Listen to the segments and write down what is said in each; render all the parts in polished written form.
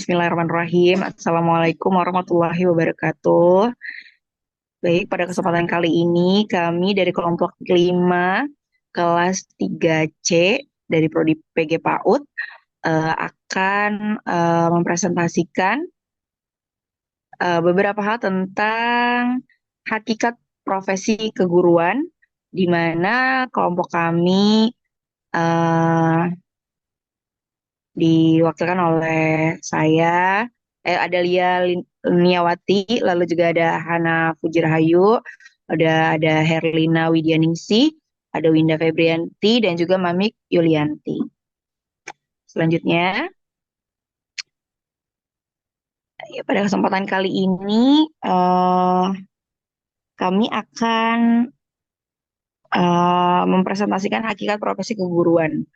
Bismillahirrahmanirrahim. Assalamualaikum warahmatullahi wabarakatuh. Baik, pada kesempatan kali ini kami dari kelompok 5 kelas 3C dari Prodi PG PAUD akan mempresentasikan beberapa hal tentang hakikat profesi keguruan, di mana kelompok kami eh, diwakilkan oleh saya, ada Niawati, lalu juga ada Hana Fujirahayu, ada Herlina Widianingsi, ada Winda Febrianti, dan juga Mamik Yulianti. Selanjutnya, ya, pada kesempatan kali ini kami akan mempresentasikan hakikat profesi keguruan,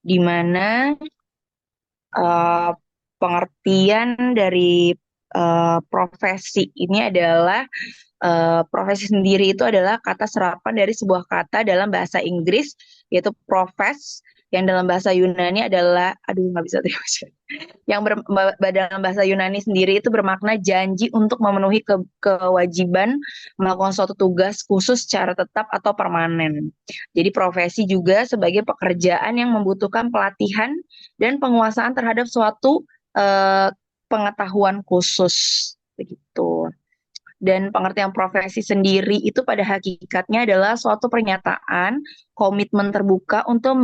di mana eh, pengertian dari profesi ini adalah profesi sendiri itu adalah kata serapan dari sebuah kata dalam bahasa Inggris, yaitu profes, yang dalam bahasa Yunani adalah, aduh nggak bisa terima, yang dalam bahasa Yunani sendiri itu bermakna janji untuk memenuhi kewajiban melakukan suatu tugas khusus secara tetap atau permanen. Jadi profesi juga sebagai pekerjaan yang membutuhkan pelatihan dan penguasaan terhadap suatu eh, pengetahuan khusus, begitu. Dan pengertian profesi sendiri itu pada hakikatnya adalah suatu pernyataan komitmen terbuka untuk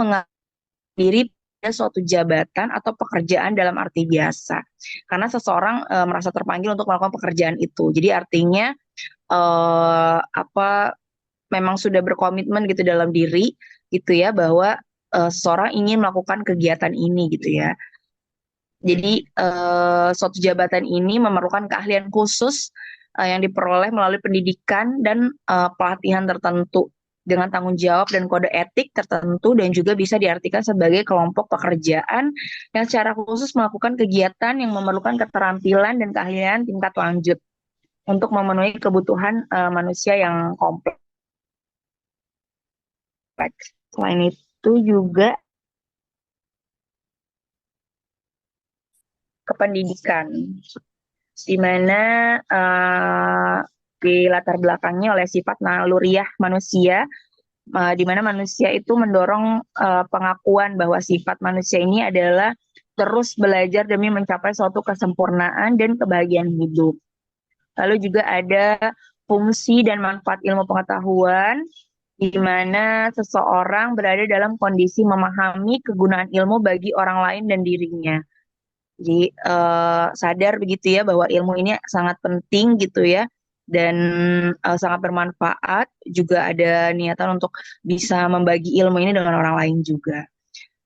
diri pada suatu jabatan atau pekerjaan dalam arti biasa. Karena seseorang merasa terpanggil untuk melakukan pekerjaan itu. Jadi artinya apa memang sudah berkomitmen gitu dalam diri gitu ya, bahwa seseorang ingin melakukan kegiatan ini gitu ya. Jadi suatu jabatan ini memerlukan keahlian khusus yang diperoleh melalui pendidikan dan pelatihan tertentu dengan tanggung jawab dan kode etik tertentu, dan juga bisa diartikan sebagai kelompok pekerjaan yang secara khusus melakukan kegiatan yang memerlukan keterampilan dan keahlian tingkat lanjut untuk memenuhi kebutuhan manusia yang kompleks. Selain itu juga kependidikan, di mana di latar belakangnya oleh sifat naluriah manusia, di mana manusia itu mendorong pengakuan bahwa sifat manusia ini adalah terus belajar demi mencapai suatu kesempurnaan dan kebahagiaan hidup. Lalu juga ada fungsi dan manfaat ilmu pengetahuan, di mana seseorang berada dalam kondisi memahami kegunaan ilmu bagi orang lain dan dirinya. Jadi sadar begitu ya bahwa ilmu ini sangat penting gitu ya, dan sangat bermanfaat. Juga ada niatan untuk bisa membagi ilmu ini dengan orang lain juga.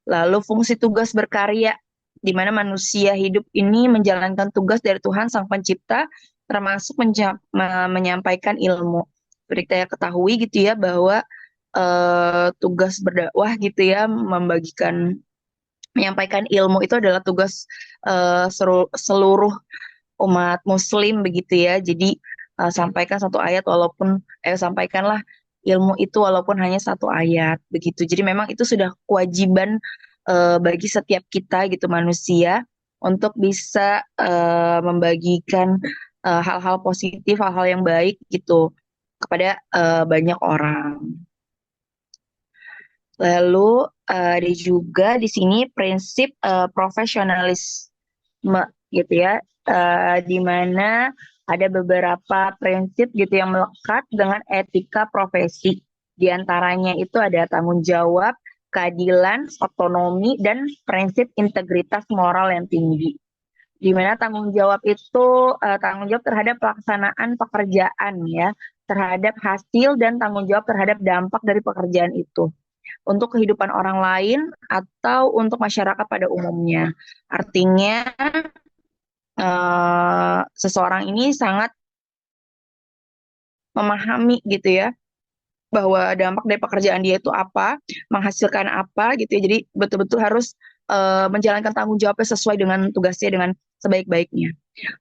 Lalu fungsi tugas berkarya, di mana manusia hidup ini menjalankan tugas dari Tuhan Sang Pencipta, termasuk menyampaikan ilmu. Seperti kita ketahui gitu ya bahwa tugas berdakwah gitu ya, menyampaikan ilmu itu adalah tugas seluruh umat muslim begitu ya. Jadi sampaikan satu ayat walaupun sampaikanlah ilmu itu walaupun hanya satu ayat begitu. Jadi memang itu sudah kewajiban bagi setiap kita gitu manusia untuk bisa membagikan hal-hal positif, hal-hal yang baik gitu kepada banyak orang. Lalu ada juga di sini prinsip profesionalisme gitu ya, di mana ada beberapa prinsip gitu yang melekat dengan etika profesi. Di antaranya itu ada tanggung jawab, keadilan, otonomi, dan prinsip integritas moral yang tinggi. Di mana tanggung jawab itu tanggung jawab terhadap pelaksanaan pekerjaan ya, terhadap hasil dan tanggung jawab terhadap dampak dari pekerjaan itu untuk kehidupan orang lain atau untuk masyarakat pada umumnya. Artinya seseorang ini sangat memahami gitu ya bahwa dampak dari pekerjaan dia itu apa, menghasilkan apa gitu ya. Jadi betul-betul harus menjalankan tanggung jawabnya sesuai dengan tugasnya dengan sebaik-baiknya.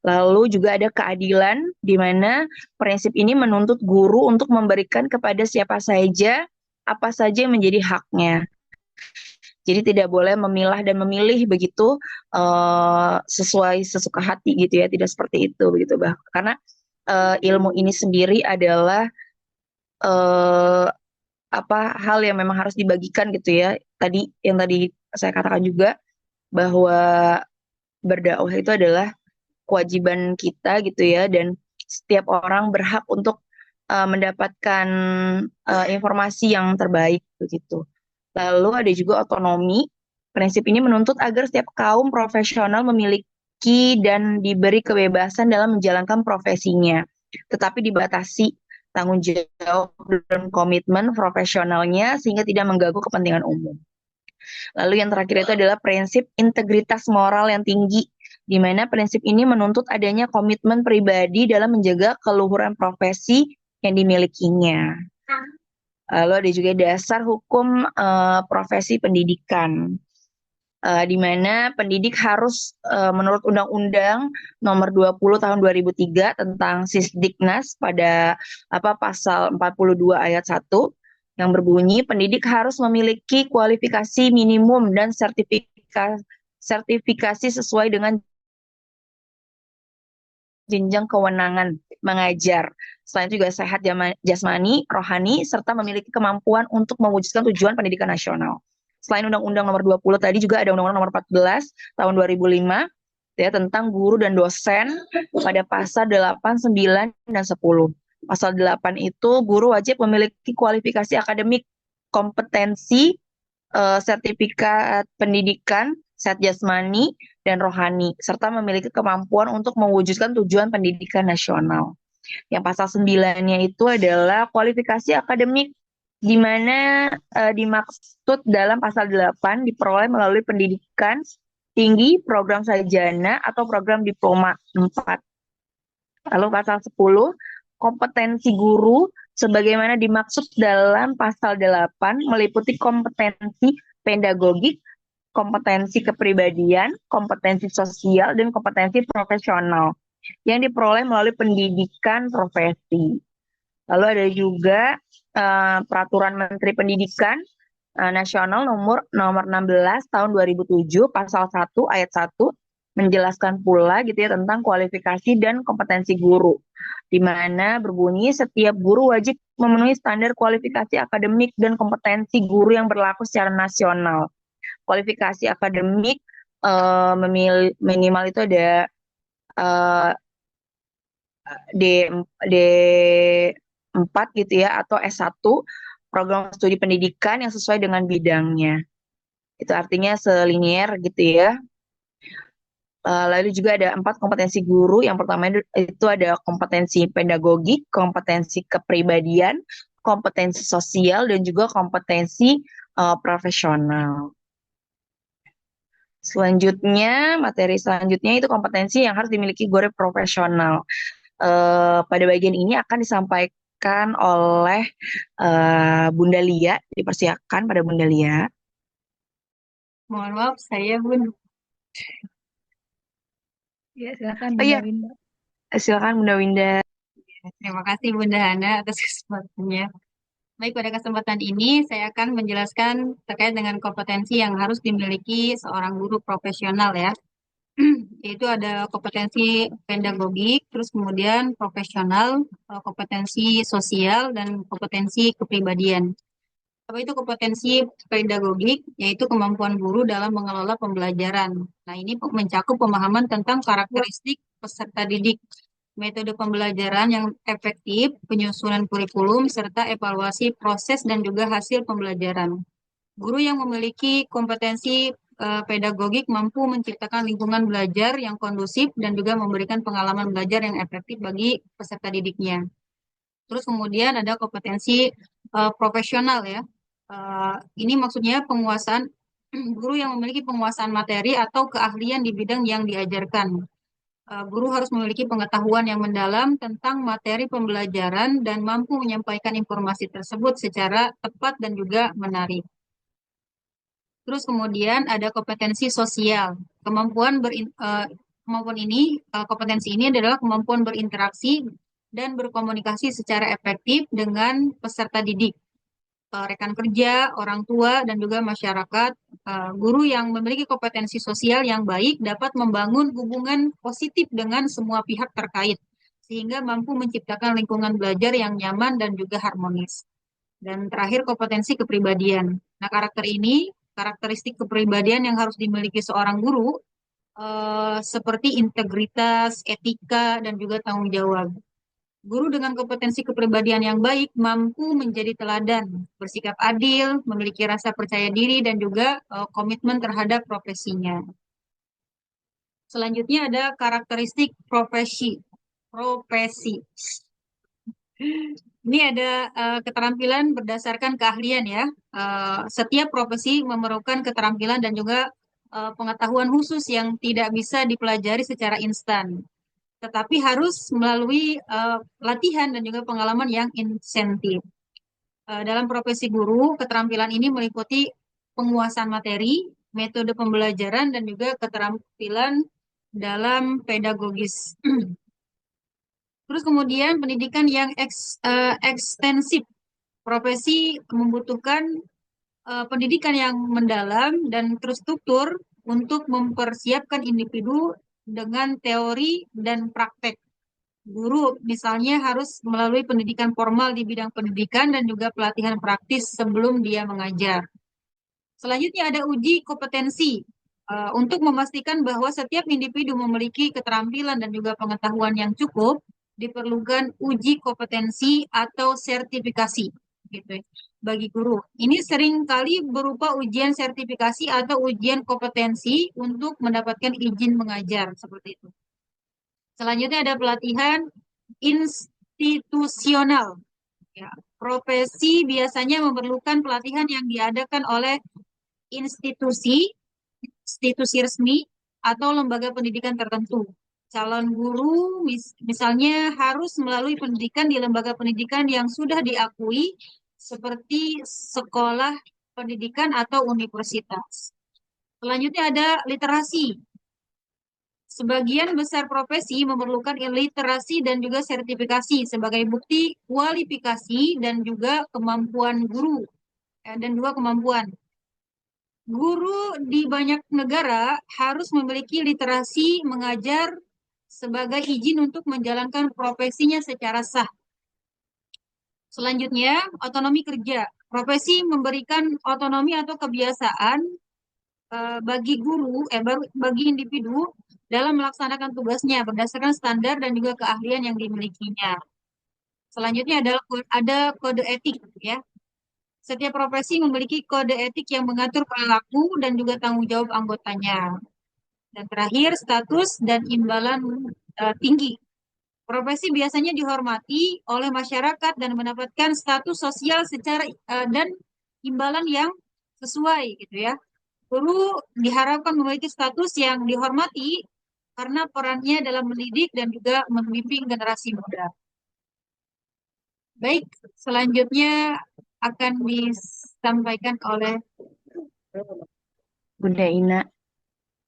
Lalu juga ada keadilan, di mana prinsip ini menuntut guru untuk memberikan kepada siapa saja apa saja yang menjadi haknya. Jadi tidak boleh memilah dan memilih begitu sesuai sesuka hati gitu ya, tidak seperti itu begitu bah. Karena ilmu ini sendiri adalah eh, apa hal yang memang harus dibagikan gitu ya. Tadi yang tadi saya katakan juga bahwa berdakwah itu adalah kewajiban kita gitu ya, dan setiap orang berhak untuk mendapatkan informasi yang terbaik begitu. Lalu ada juga otonomi. Prinsip ini menuntut agar setiap kaum profesional memiliki dan diberi kebebasan dalam menjalankan profesinya, tetapi dibatasi tanggung jawab dan komitmen profesionalnya sehingga tidak mengganggu kepentingan umum. Lalu yang terakhir itu adalah prinsip integritas moral yang tinggi, di mana prinsip ini menuntut adanya komitmen pribadi dalam menjaga keluhuran profesi yang dimilikinya. Lalu ada juga dasar hukum profesi pendidikan, di mana pendidik harus menurut Undang-Undang Nomor 20 Tahun 2003 tentang Sisdiknas pada pasal 42 ayat 1 yang berbunyi pendidik harus memiliki kualifikasi minimum dan sertifikasi sesuai dengan jenjang kewenangan mengajar. Selain itu juga sehat jasmani, rohani, serta memiliki kemampuan untuk mewujudkan tujuan pendidikan nasional. Selain Undang-Undang Nomor 20 tadi juga ada Undang-Undang Nomor 14 Tahun 2005 ya, tentang guru dan dosen pada pasal 8, 9, dan 10. Pasal 8 itu guru wajib memiliki kualifikasi akademik, kompetensi, sertifikat pendidikan, sehat jasmani, dan rohani, serta memiliki kemampuan untuk mewujudkan tujuan pendidikan nasional. Yang pasal 9-nya itu adalah kualifikasi akademik, di mana dimaksud dalam pasal 8 diperoleh melalui pendidikan tinggi, program sarjana, atau program diploma 4. Lalu pasal 10, kompetensi guru sebagaimana dimaksud dalam pasal 8 meliputi kompetensi pedagogik, kompetensi kepribadian, kompetensi sosial, dan kompetensi profesional yang diperoleh melalui pendidikan profesi. Lalu ada juga Peraturan Menteri Pendidikan Nasional nomor 16 tahun 2007 pasal 1 ayat 1 menjelaskan pula gitu ya tentang kualifikasi dan kompetensi guru, di mana berbunyi setiap guru wajib memenuhi standar kualifikasi akademik dan kompetensi guru yang berlaku secara nasional. Kualifikasi akademik minimal itu ada uh, D D4 gitu ya, atau S1 program studi pendidikan yang sesuai dengan bidangnya. Itu artinya selinier gitu ya. Lalu juga ada 4 kompetensi guru. Yang pertama itu ada kompetensi pedagogik, kompetensi kepribadian, kompetensi sosial, dan juga kompetensi profesional. Selanjutnya, materi selanjutnya itu kompetensi yang harus dimiliki guru profesional. Pada bagian ini akan disampaikan oleh Bunda Lia. Dipersiapkan pada Bunda Lia. Mohon maaf, saya Bun. Ya, silakan Oh Bunda iya, Winda. silakan Bunda Winda. Terima kasih Bunda Hana atas kesempatannya. Baik, pada kesempatan ini saya akan menjelaskan terkait dengan kompetensi yang harus dimiliki seorang guru profesional ya. Yaitu ada kompetensi pedagogik, terus kemudian profesional, kompetensi sosial, dan kompetensi kepribadian. Apa itu kompetensi pedagogik? Yaitu kemampuan guru dalam mengelola pembelajaran. Nah, ini mencakup pemahaman tentang karakteristik peserta didik, metode pembelajaran yang efektif, penyusunan kurikulum, serta evaluasi proses dan juga hasil pembelajaran. Guru yang memiliki kompetensi pedagogik mampu menciptakan lingkungan belajar yang kondusif dan juga memberikan pengalaman belajar yang efektif bagi peserta didiknya. Terus kemudian ada kompetensi profesional ya. Ini maksudnya penguasaan guru yang memiliki penguasaan materi atau keahlian di bidang yang diajarkan. Guru harus memiliki pengetahuan yang mendalam tentang materi pembelajaran dan mampu menyampaikan informasi tersebut secara tepat dan juga menarik. Terus kemudian ada kompetensi sosial. Kompetensi ini adalah kemampuan berinteraksi dan berkomunikasi secara efektif dengan peserta didik. rekan kerja, orang tua, dan juga masyarakat. Guru yang memiliki kompetensi sosial yang baik dapat membangun hubungan positif dengan semua pihak terkait, sehingga mampu menciptakan lingkungan belajar yang nyaman dan juga harmonis. Dan terakhir, kompetensi kepribadian. Nah, karakteristik kepribadian yang harus dimiliki seorang guru, seperti integritas, etika, dan juga tanggung jawab. Guru dengan kompetensi kepribadian yang baik mampu menjadi teladan, bersikap adil, memiliki rasa percaya diri, dan juga komitmen terhadap profesinya. Selanjutnya ada karakteristik profesi. Profesi. Ini ada keterampilan berdasarkan keahlian ya. Setiap profesi memerlukan keterampilan dan juga pengetahuan khusus yang tidak bisa dipelajari secara instan, tetapi harus melalui latihan dan juga pengalaman yang insentif. Dalam profesi guru, keterampilan ini meliputi penguasaan materi, metode pembelajaran, dan juga keterampilan dalam pedagogis. Terus kemudian pendidikan yang ekstensif. Profesi membutuhkan pendidikan yang mendalam dan terstruktur untuk mempersiapkan individu dengan teori dan praktek. Guru misalnya harus melalui pendidikan formal di bidang pendidikan dan juga pelatihan praktis sebelum dia mengajar. Selanjutnya ada uji kompetensi. Untuk memastikan bahwa setiap individu memiliki keterampilan dan juga pengetahuan yang cukup, diperlukan uji kompetensi atau sertifikasi gitu ya, bagi guru. Ini seringkali berupa ujian sertifikasi atau ujian kompetensi untuk mendapatkan izin mengajar seperti itu. Selanjutnya ada pelatihan institusional. Ya, profesi biasanya memerlukan pelatihan yang diadakan oleh institusi, institusi resmi, atau lembaga pendidikan tertentu. Calon guru misalnya harus melalui pendidikan di lembaga pendidikan yang sudah diakui seperti sekolah pendidikan atau universitas. Selanjutnya ada literasi. Sebagian besar profesi memerlukan literasi dan juga sertifikasi sebagai bukti kualifikasi dan juga kemampuan guru dan juga kemampuan. Guru di banyak negara harus memiliki literasi mengajar sebagai izin untuk menjalankan profesinya secara sah. Selanjutnya, otonomi kerja. Profesi memberikan otonomi atau kebiasaan bagi bagi individu dalam melaksanakan tugasnya berdasarkan standar dan juga keahlian yang dimilikinya. Selanjutnya ada kode etik ya. Setiap profesi memiliki kode etik yang mengatur perilaku dan juga tanggung jawab anggotanya. Dan terakhir, status dan imbalan tinggi. Profesi biasanya dihormati oleh masyarakat dan mendapatkan status sosial dan imbalan yang sesuai gitu ya. Guru diharapkan memiliki status yang dihormati karena perannya dalam mendidik dan juga membimbing generasi muda. Baik, selanjutnya akan disampaikan oleh Bunda Ina.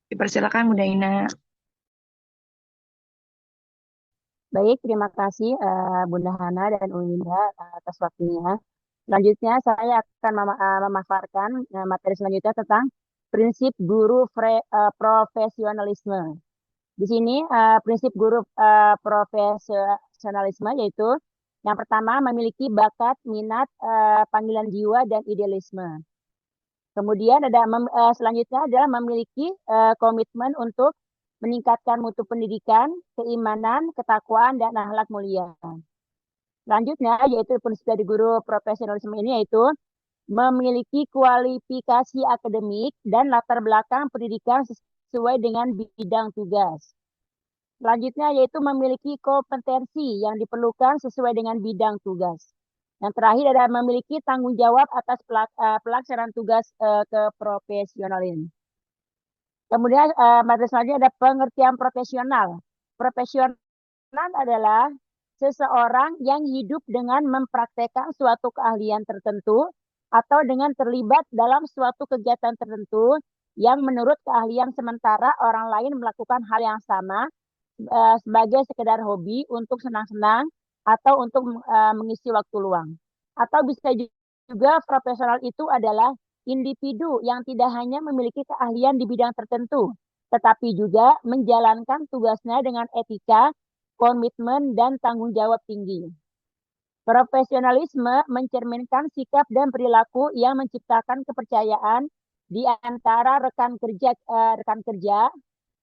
Dipersilakan Bunda Ina. Baik, terima kasih Bunda Hana dan Ulinda atas waktunya. Selanjutnya saya akan memaparkan materi selanjutnya tentang prinsip guru profesionalisme. Di sini prinsip guru profesionalisme yaitu yang pertama memiliki bakat, minat, panggilan jiwa dan idealisme. Kemudian selanjutnya adalah memiliki komitmen untuk meningkatkan mutu pendidikan, keimanan, ketakwaan, dan akhlak mulia. Selanjutnya yaitu prinsip dari guru profesionalisme ini yaitu memiliki kualifikasi akademik dan latar belakang pendidikan sesuai dengan bidang tugas. Selanjutnya yaitu memiliki kompetensi yang diperlukan sesuai dengan bidang tugas. Yang terakhir adalah memiliki tanggung jawab atas pelaksanaan tugas keprofesionalan. Kemudian materi selanjutnya ada pengertian profesional. Profesional adalah seseorang yang hidup dengan mempraktekkan suatu keahlian tertentu atau dengan terlibat dalam suatu kegiatan tertentu yang menurut keahlian sementara orang lain melakukan hal yang sama sebagai sekedar hobi untuk senang-senang atau untuk mengisi waktu luang. Atau bisa juga profesional itu adalah individu yang tidak hanya memiliki keahlian di bidang tertentu, tetapi juga menjalankan tugasnya dengan etika, komitmen, dan tanggung jawab tinggi. Profesionalisme mencerminkan sikap dan perilaku yang menciptakan kepercayaan di antara rekan kerja,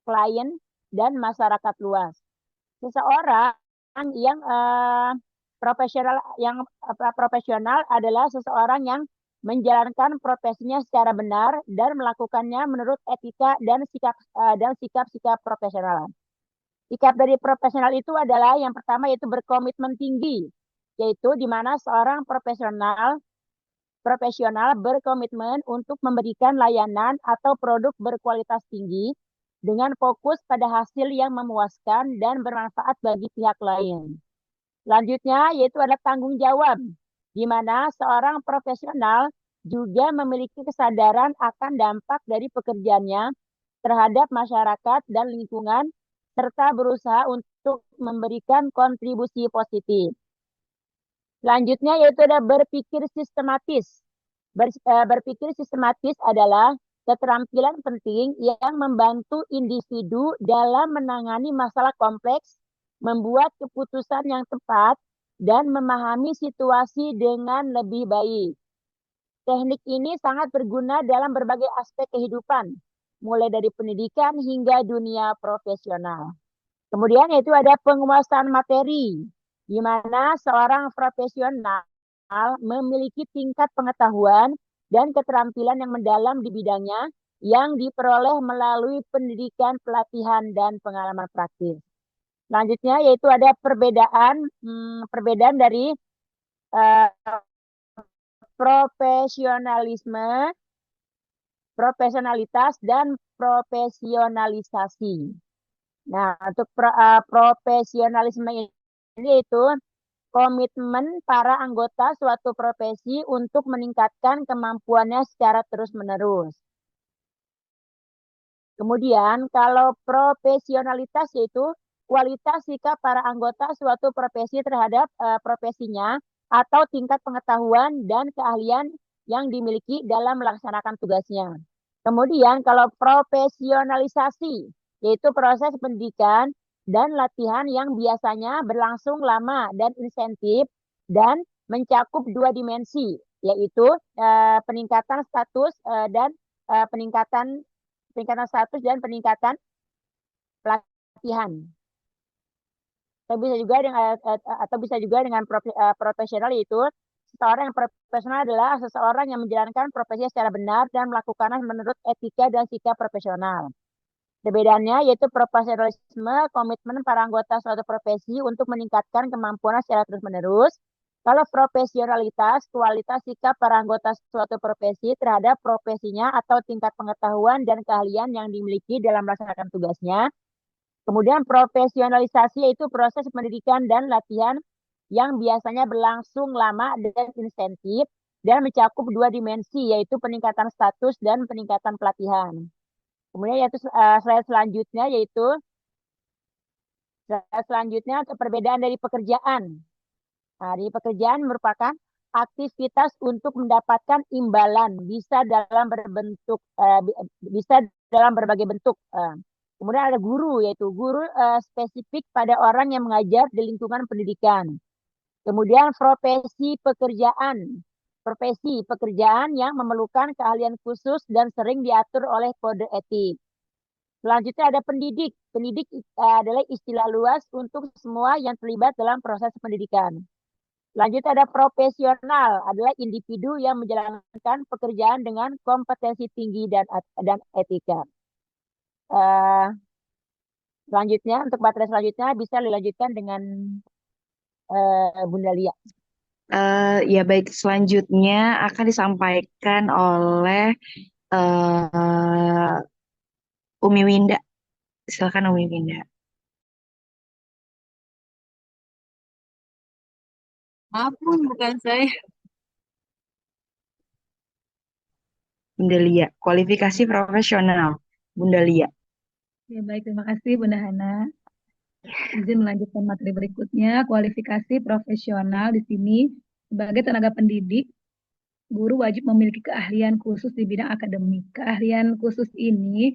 klien, dan masyarakat luas. Seseorang yang profesional adalah seseorang yang menjalankan profesinya secara benar dan melakukannya menurut etika dan sikap-sikap profesional. Sikap dari profesional itu adalah yang pertama yaitu berkomitmen tinggi, yaitu di mana seorang profesional berkomitmen untuk memberikan layanan atau produk berkualitas tinggi dengan fokus pada hasil yang memuaskan dan bermanfaat bagi pihak lain. Selanjutnya yaitu ada tanggung jawab, di mana seorang profesional juga memiliki kesadaran akan dampak dari pekerjaannya terhadap masyarakat dan lingkungan, serta berusaha untuk memberikan kontribusi positif. Selanjutnya yaitu ada berpikir sistematis. Berpikir sistematis adalah keterampilan penting yang membantu individu dalam menangani masalah kompleks, membuat keputusan yang tepat, dan memahami situasi dengan lebih baik. Teknik ini sangat berguna dalam berbagai aspek kehidupan, mulai dari pendidikan hingga dunia profesional. Kemudian yaitu ada penguasaan materi, di mana seorang profesional memiliki tingkat pengetahuan dan keterampilan yang mendalam di bidangnya yang diperoleh melalui pendidikan, pelatihan, dan pengalaman praktis. Selanjutnya yaitu ada perbedaan dari profesionalitas, dan profesionalisasi. Nah, untuk profesionalisme ini yaitu komitmen para anggota suatu profesi untuk meningkatkan kemampuannya secara terus-menerus. Kemudian, kalau profesionalitas yaitu kualitas sikap para anggota suatu profesi terhadap profesinya atau tingkat pengetahuan dan keahlian yang dimiliki dalam melaksanakan tugasnya. Kemudian, kalau profesionalisasi yaitu proses pendidikan dan latihan yang biasanya berlangsung lama dan insentif dan mencakup dua dimensi, yaitu peningkatan status dan peningkatan status dan peningkatan pelatihan. Atau bisa juga dengan profesional, yaitu seseorang yang profesional adalah seseorang yang menjalankan profesi secara benar dan melakukannya menurut etika dan sikap profesional. Perbedaannya yaitu profesionalisme, komitmen para anggota suatu profesi untuk meningkatkan kemampuan secara terus-menerus. Kalau profesionalitas, kualitas sikap para anggota suatu profesi terhadap profesinya atau tingkat pengetahuan dan keahlian yang dimiliki dalam melaksanakan tugasnya. Kemudian profesionalisasi yaitu proses pendidikan dan latihan yang biasanya berlangsung lama dan insentif dan mencakup dua dimensi, yaitu peningkatan status dan peningkatan pelatihan. Kemudian yaitu slide selanjutnya perbedaan dari pekerjaan. Nah, di pekerjaan merupakan aktivitas untuk mendapatkan imbalan, bisa dalam berbagai bentuk. Kemudian ada guru, yaitu guru spesifik pada orang yang mengajar di lingkungan pendidikan. Kemudian profesi pekerjaan yang memerlukan keahlian khusus dan sering diatur oleh kode etik. Selanjutnya ada pendidik. Pendidik adalah istilah luas untuk semua yang terlibat dalam proses pendidikan. Selanjutnya ada profesional, adalah individu yang menjalankan pekerjaan dengan kompetensi tinggi dan etika. Selanjutnya, untuk materi selanjutnya bisa dilanjutkan dengan Bunda Lia. Ya baik, selanjutnya akan disampaikan oleh Umi Winda. Silakan Umi Winda. Maafun, bukan saya. Bunda Lia, kualifikasi profesional. Bunda Lia. Ya, baik, terima kasih Bunda Hana. Izin melanjutkan materi berikutnya, kualifikasi profesional di sini sebagai tenaga pendidik guru wajib memiliki keahlian khusus di bidang akademik. Keahlian khusus ini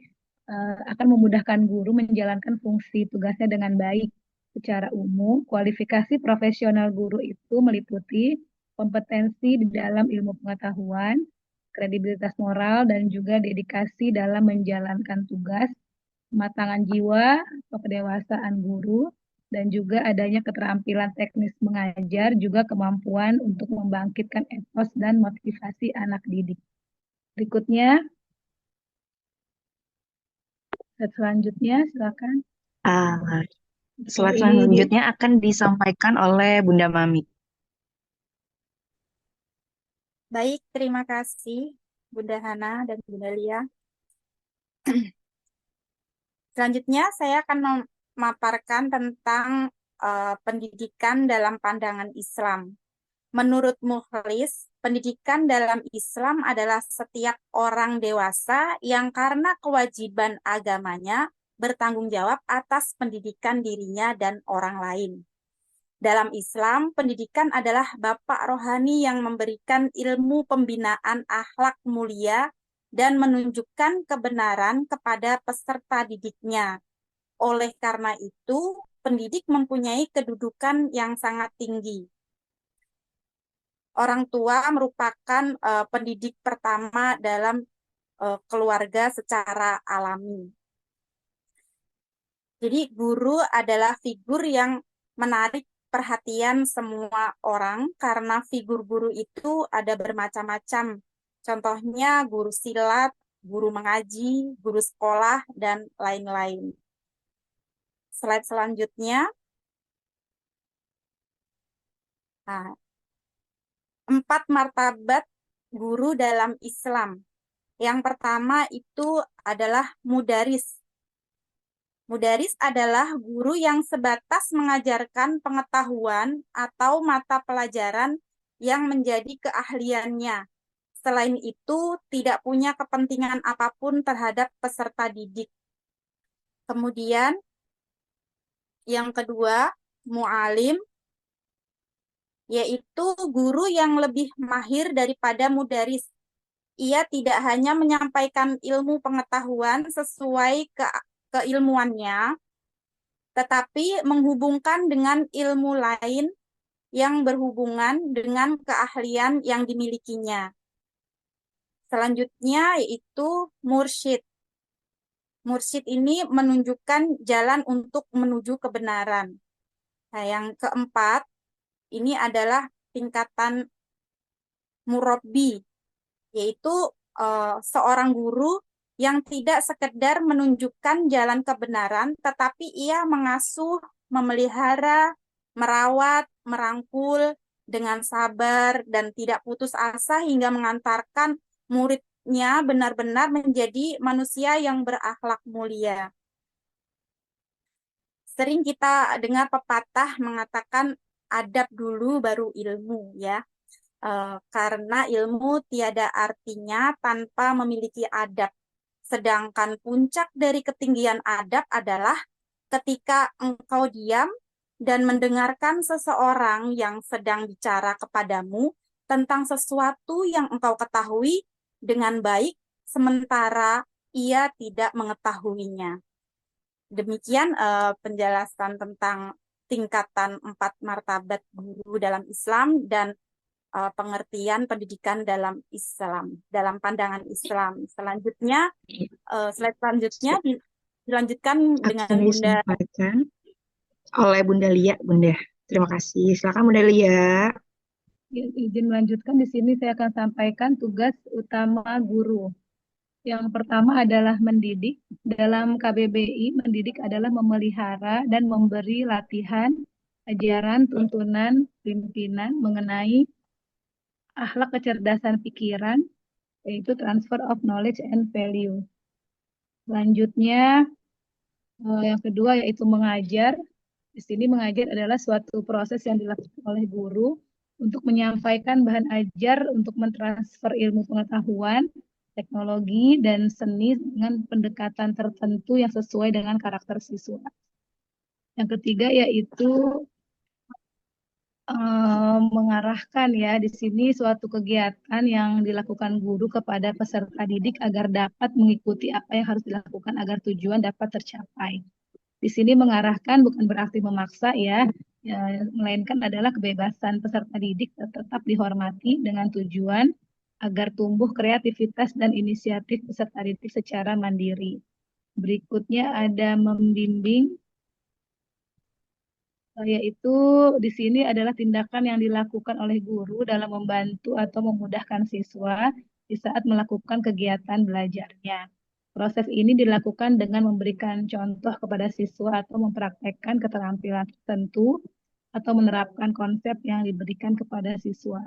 akan memudahkan guru menjalankan fungsi tugasnya dengan baik. Secara umum, kualifikasi profesional guru itu meliputi kompetensi di dalam ilmu pengetahuan, kredibilitas moral, dan juga dedikasi dalam menjalankan tugas, kematangan jiwa atau kedewasaan guru, dan juga adanya keterampilan teknis mengajar, juga kemampuan untuk membangkitkan etos dan motivasi anak didik. Berikutnya, selanjutnya silakan. Slide selanjutnya akan disampaikan oleh Bunda Mami. Baik, terima kasih Bunda Hana dan Bunda Lia. Selanjutnya saya akan memaparkan tentang pendidikan dalam pandangan Islam. Menurut Mukhlis, pendidikan dalam Islam adalah setiap orang dewasa yang karena kewajiban agamanya bertanggung jawab atas pendidikan dirinya dan orang lain. Dalam Islam, pendidikan adalah bapak rohani yang memberikan ilmu pembinaan akhlak mulia dan menunjukkan kebenaran kepada peserta didiknya. Oleh karena itu, pendidik mempunyai kedudukan yang sangat tinggi. Orang tua merupakan pendidik pertama dalam keluarga secara alami. Jadi guru adalah figur yang menarik perhatian semua orang karena figur guru itu ada bermacam-macam. Contohnya guru silat, guru mengaji, guru sekolah, dan lain-lain. Slide selanjutnya. Nah, 4 martabat guru dalam Islam. Yang pertama itu adalah mudaris. Mudaris adalah guru yang sebatas mengajarkan pengetahuan atau mata pelajaran yang menjadi keahliannya. Selain itu, tidak punya kepentingan apapun terhadap peserta didik. Kemudian, yang kedua, mu'alim, yaitu guru yang lebih mahir daripada mudaris. Ia tidak hanya menyampaikan ilmu pengetahuan sesuai keilmuannya, tetapi menghubungkan dengan ilmu lain yang berhubungan dengan keahlian yang dimilikinya. Selanjutnya yaitu mursyid. Mursyid ini menunjukkan jalan untuk menuju kebenaran. Nah, yang keempat, ini adalah tingkatan murabbi, yaitu seorang guru yang tidak sekedar menunjukkan jalan kebenaran, tetapi ia mengasuh, memelihara, merawat, merangkul dengan sabar dan tidak putus asa hingga mengantarkan muridnya benar-benar menjadi manusia yang berakhlak mulia. Sering kita dengar pepatah mengatakan adab dulu baru ilmu, ya. Karena ilmu tiada artinya tanpa memiliki adab. Sedangkan puncak dari ketinggian adab adalah ketika engkau diam dan mendengarkan seseorang yang sedang bicara kepadamu tentang sesuatu yang engkau ketahui dengan baik, sementara ia tidak mengetahuinya. Demikian penjelasan tentang tingkatan 4 martabat guru dalam Islam dan pengertian pendidikan dalam Islam, dalam pandangan Islam. Selanjutnya, slide selanjutnya dilanjutkan dengan Akan Bunda disampaikan oleh Bunda Lia, Bunda. Terima kasih. Silakan Bunda Lia. Izin melanjutkan, di sini saya akan sampaikan tugas utama guru. Yang pertama adalah mendidik. Dalam KBBI, mendidik adalah memelihara dan memberi latihan, ajaran, tuntunan, pimpinan mengenai akhlak kecerdasan pikiran, yaitu transfer of knowledge and value. Selanjutnya, yang kedua yaitu mengajar. Di sini mengajar adalah suatu proses yang dilakukan oleh guru untuk menyampaikan bahan ajar untuk mentransfer ilmu pengetahuan, teknologi, dan seni dengan pendekatan tertentu yang sesuai dengan karakter siswa. Yang ketiga yaitu mengarahkan ya di sini suatu kegiatan yang dilakukan guru kepada peserta didik agar dapat mengikuti apa yang harus dilakukan agar tujuan dapat tercapai. Di sini mengarahkan bukan berarti memaksa ya, melainkan adalah kebebasan peserta didik tetap dihormati dengan tujuan agar tumbuh kreativitas dan inisiatif peserta didik secara mandiri. Berikutnya ada membimbing, yaitu di sini adalah tindakan yang dilakukan oleh guru dalam membantu atau memudahkan siswa di saat melakukan kegiatan belajarnya. Proses ini dilakukan dengan memberikan contoh kepada siswa atau mempraktekkan keterampilan tertentu atau menerapkan konsep yang diberikan kepada siswa.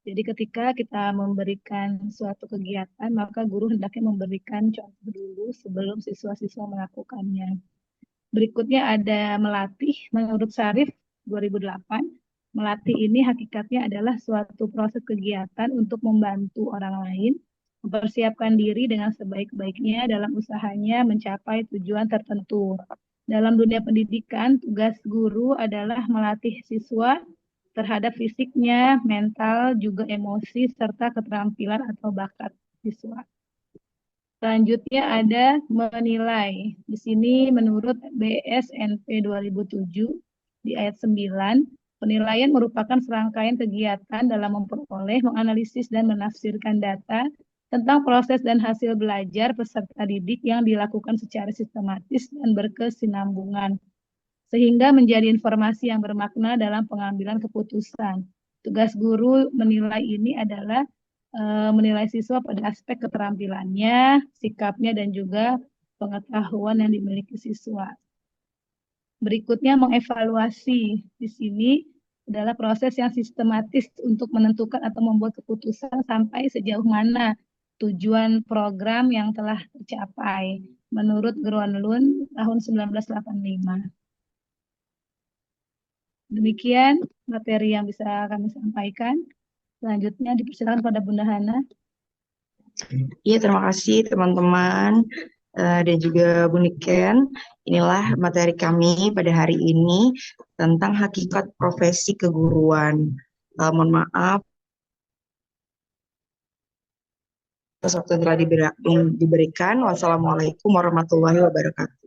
Jadi ketika kita memberikan suatu kegiatan, maka guru hendaknya memberikan contoh dulu sebelum siswa-siswa melakukannya. Berikutnya ada melatih. Menurut Syarif 2008, melatih ini hakikatnya adalah suatu proses kegiatan untuk membantu orang lain mempersiapkan diri dengan sebaik-baiknya dalam usahanya mencapai tujuan tertentu. Dalam dunia pendidikan, tugas guru adalah melatih siswa terhadap fisiknya, mental, juga emosi, serta keterampilan atau bakat siswa. Selanjutnya ada menilai. Di sini menurut BSNP 2007 di ayat 9, penilaian merupakan serangkaian kegiatan dalam memperoleh, menganalisis, dan menafsirkan data tentang proses dan hasil belajar peserta didik yang dilakukan secara sistematis dan berkesinambungan, sehingga menjadi informasi yang bermakna dalam pengambilan keputusan. Tugas guru menilai ini adalah menilai siswa pada aspek keterampilannya, sikapnya, dan juga pengetahuan yang dimiliki siswa. Berikutnya mengevaluasi. Di sini adalah proses yang sistematis untuk menentukan atau membuat keputusan sampai sejauh mana tujuan program yang telah tercapai menurut Gronlund tahun 1985. Demikian materi yang bisa kami sampaikan. Selanjutnya dipersilakan pada Bunda Hana. Iya, terima kasih teman-teman dan juga Bu Niken. Inilah materi kami pada hari ini tentang hakikat profesi keguruan. Mohon maaf atas waktu yang telah diberikan. Wassalamualaikum warahmatullahi wabarakatuh.